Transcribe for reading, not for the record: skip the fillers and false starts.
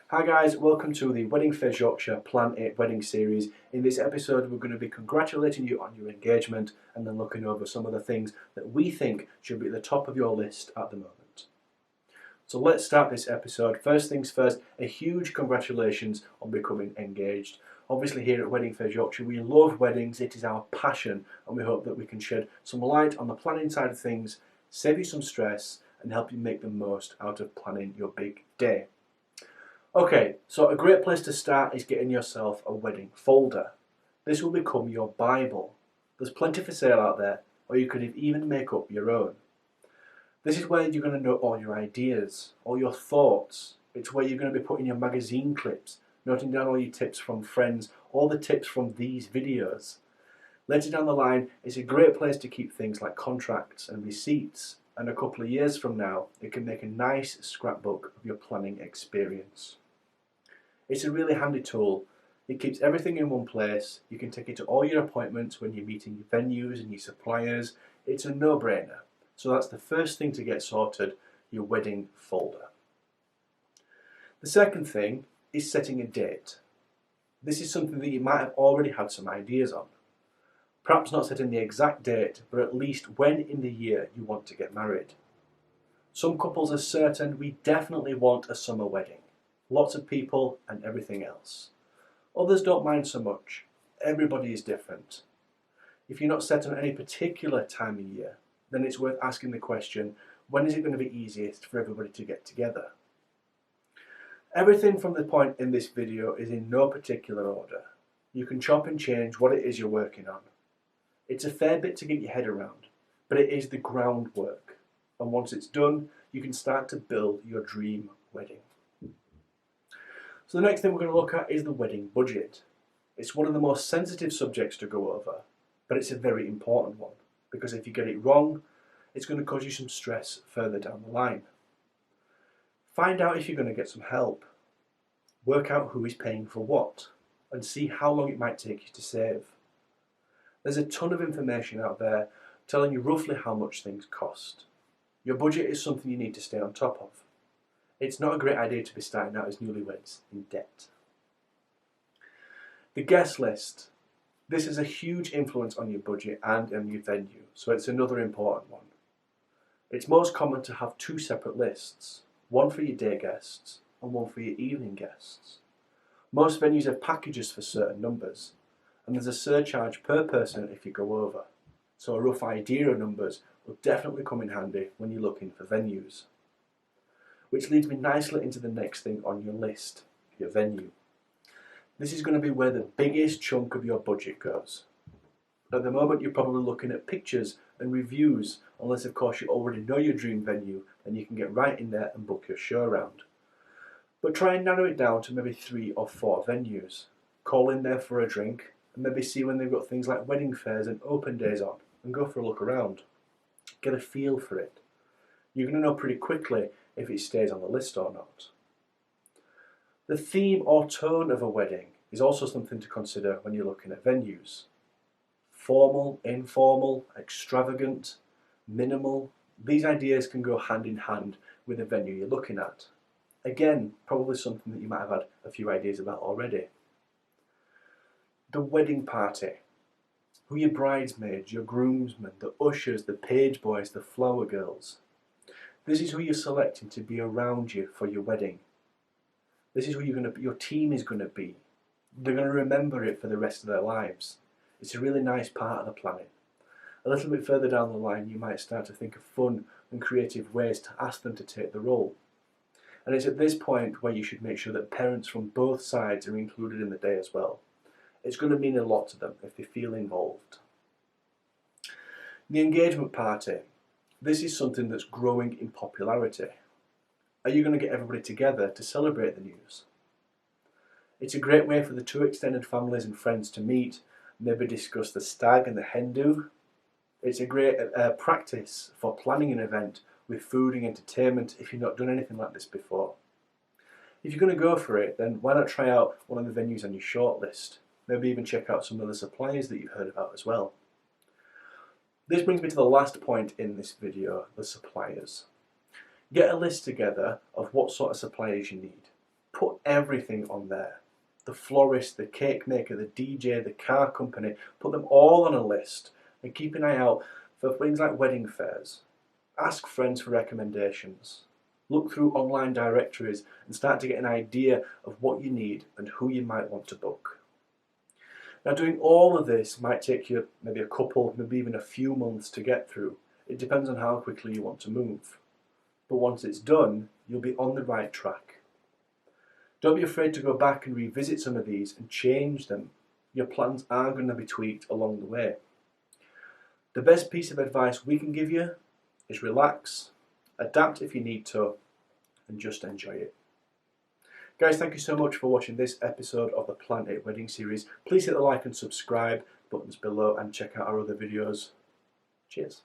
Hi guys, welcome to the Wedding Fayres Yorkshire Plan 8 wedding series. In this episode we're going to be congratulating you on your engagement and then looking over some of the things that we think should be at the top of your list at the moment. So let's start this episode. First things first, a huge congratulations on becoming engaged. Obviously here at Wedding Fayres Yorkshire we love weddings, it is our passion, and we hope that we can shed some light on the planning side of things, save you some stress and help you make the most out of planning your big day. Okay, so a great place to start is getting yourself a wedding folder. This will become your Bible. There's plenty for sale out there, or you could even make up your own. This is where you're going to note all your ideas, all your thoughts. It's where you're going to be putting your magazine clips, noting down all your tips from friends, all the tips from these videos. Later down the line, it's a great place to keep things like contracts and receipts, and a couple of years from now, it can make a nice scrapbook of your planning experience. It's a really handy tool. It keeps everything in one place. You can take it to all your appointments when you're meeting your venues and your suppliers. It's a no-brainer. So that's the first thing to get sorted, your wedding folder. The second thing is setting a date. This is something that you might have already had some ideas on. Perhaps not setting the exact date, but at least when in the year you want to get married. Some couples are certain we definitely want a summer wedding. Lots of people and everything else. Others don't mind so much. Everybody is different. If you're not set on any particular time of year, then it's worth asking the question, when is it going to be easiest for everybody to get together? Everything from the point in this video is in no particular order. You can chop and change what it is you're working on. It's a fair bit to get your head around, but it is the groundwork. And once it's done, you can start to build your dream wedding. So the next thing we're going to look at is the wedding budget. It's one of the most sensitive subjects to go over, but it's a very important one, because if you get it wrong, it's going to cause you some stress further down the line. Find out if you're going to get some help. Work out who is paying for what, and see how long it might take you to save. There's a ton of information out there telling you roughly how much things cost. Your budget is something you need to stay on top of. It's not a great idea to be starting out as newlyweds in debt. The guest list. This has a huge influence on your budget and on your venue, so it's another important one. It's most common to have two separate lists, one for your day guests and one for your evening guests. Most venues have packages for certain numbers, and there's a surcharge per person if you go over, so a rough idea of numbers will definitely come in handy when you're looking for venues. Which leads me nicely into the next thing on your list, your venue. This is going to be where the biggest chunk of your budget goes. At the moment you're probably looking at pictures and reviews, unless of course you already know your dream venue, then you can get right in there and book your show around. But try and narrow it down to maybe 3 or 4 venues. Call in there for a drink and maybe see when they've got things like wedding fairs and open days on and go for a look around. Get a feel for it. You're going to know pretty quickly if it stays on the list or not. The theme or tone of a wedding is also something to consider when you're looking at venues. Formal, informal, extravagant, minimal, these ideas can go hand in hand with the venue you're looking at. Again, probably something that you might have had a few ideas about already. The wedding party. Who are your bridesmaids, your groomsmen, the ushers, the page boys, the flower girls. This is who you're selecting to be around you for your wedding. This is who your team is going to be. They're going to remember it for the rest of their lives. It's a really nice part of the planning. A little bit further down the line you might start to think of fun and creative ways to ask them to take the role. And it's at this point where you should make sure that parents from both sides are included in the day as well. It's going to mean a lot to them if they feel involved. The engagement party. This is something that's growing in popularity. Are you going to get everybody together to celebrate the news? It's a great way for the two extended families and friends to meet, maybe discuss the stag and the hen do. It's a great practice for planning an event with food and entertainment if you've not done anything like this before. If you're going to go for it, then why not try out one of the venues on your shortlist? Maybe even check out some of the suppliers that you've heard about as well. This brings me to the last point in this video, the suppliers. Get a list together of what sort of suppliers you need. put everything on there. The florist, the cake maker, the DJ, the car company, put them all on a list and keep an eye out for things like wedding fairs. Ask friends for recommendations. Look through online directories and start to get an idea of what you need and who you might want to book. Now, doing all of this might take you maybe a couple, maybe even a few months to get through. It depends on how quickly you want to move. But once it's done, you'll be on the right track. Don't be afraid to go back and revisit some of these and change them. Your plans are going to be tweaked along the way. The best piece of advice we can give you is relax, adapt if you need to, and just enjoy it. Guys, thank you so much for watching this episode of the Plan It Wedding series. Please hit the like and subscribe buttons below and check out our other videos. Cheers.